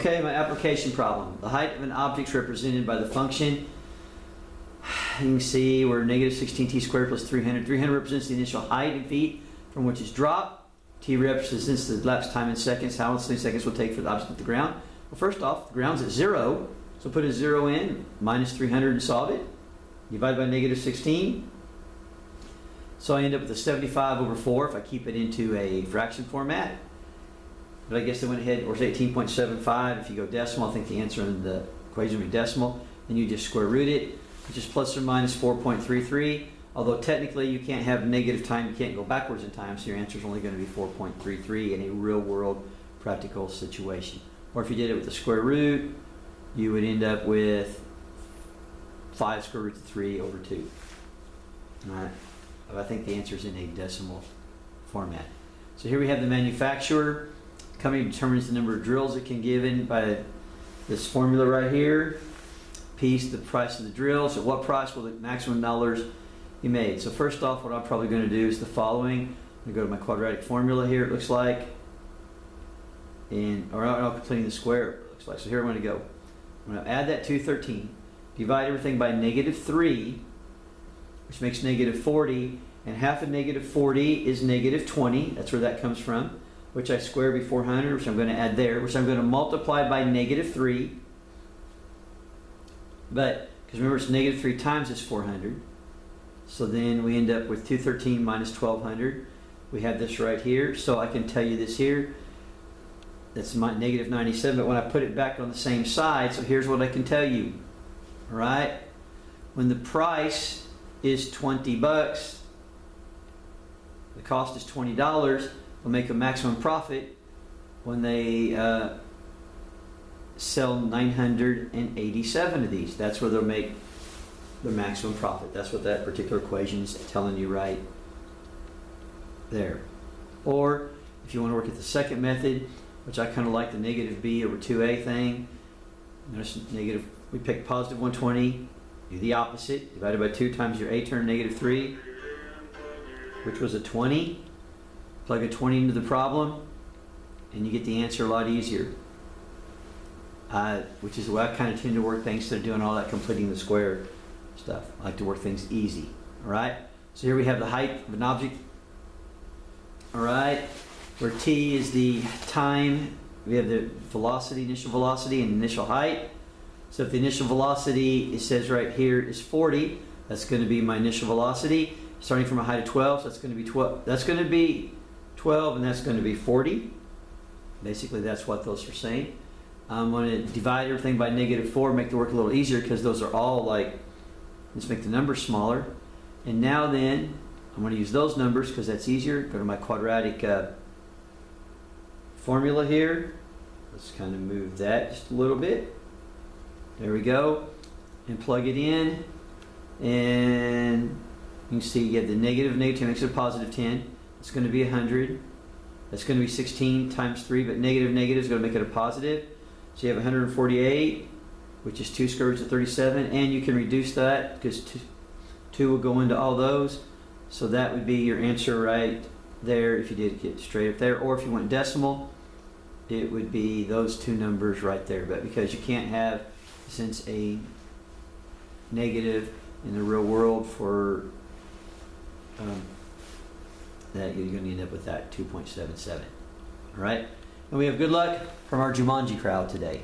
Okay, my application problem. The height of an object is represented by the function. You can see we're negative 16t squared plus 300. 300 represents the initial height in feet from which it's dropped. T represents the elapsed time in seconds, how many seconds will take for the object to hit the ground. Well, first off, the ground's at 0, so put a 0 in, minus 300 and solve it. Divide by negative 16. So I end up with a 75 over 4 if I keep it into a fraction format. But I guess I went ahead, or 18.75. If you go decimal, I think the answer in the equation will be decimal. And you just square root it, which is plus or minus 4.33. Although technically you can't have negative time, you can't go backwards in time, so your answer is only going to be 4.33 in a real world practical situation. Or if you did it with the square root, you would end up with 5 square root of 3 over 2. Alright, but I think the answer is in a decimal format. So here we have the manufacturer. Company determines the number of drills it can give in by this formula right here. P is the price of the drills. At what price will the maximum dollars be made? So first off, what I'm probably going to do is the following. I'm going to go to my quadratic formula here, it looks like. Or I'm completing the square, it looks like. So here I'm going to go. I'm going to add that 213. Divide everything by negative 3, which makes negative 40. And half of negative 40 is negative 20. That's where that comes from. Which I square before 100, which I'm going to add there, which I'm going to multiply by negative 3. But, because remember it's negative 3 times is 400. So then we end up with 213 minus 1200. We have this right here. So I can tell you this here. That's my negative 97. But when I put it back on the same side, so here's what I can tell you. Alright? When the price is 20 bucks, the cost is $20. They'll make a maximum profit when they sell 987 of these. That's where they'll make the maximum profit. That's what that particular equation is telling you right there. Or if you want to work at the second method, which I kind of like the negative b over 2a thing. Notice negative, we pick positive 120, do the opposite, divided by 2 times your a term, negative 3, which was a 20. Plug a 20 into the problem, and you get the answer a lot easier. Which is the way I kind of tend to work things instead of doing all that completing the square stuff. I like to work things easy. Alright? So here we have the height of an object. Alright? Where t is the time, we have the velocity, initial velocity, and initial height. So if the initial velocity, it says right here, is 40, that's going to be my initial velocity. Starting from a height of 12, so that's going to be 12. That's going to be 12, and that's going to be 40. Basically, that's what those are saying. I'm going to divide everything by negative 4, make the work a little easier because those are all like, let's make the numbers smaller. And now then, I'm going to use those numbers because that's easier. Go to my quadratic formula here. Let's kind of move that just a little bit. There we go. And plug it in. And you can see you get the negative 10 makes it a positive 10. It's going to be 100. That's going to be 16 times 3, but negative is going to make it a positive. So you have 148, which is 2 square roots of 37, and you can reduce that because 2 will go into all those. So that would be your answer right there if you did get straight up there. Or if you went decimal, it would be those two numbers right there. But because you can't have, since a negative in the real world for that, you're going to end up with that 2.77. All right? And we have good luck from our Jumanji crowd today.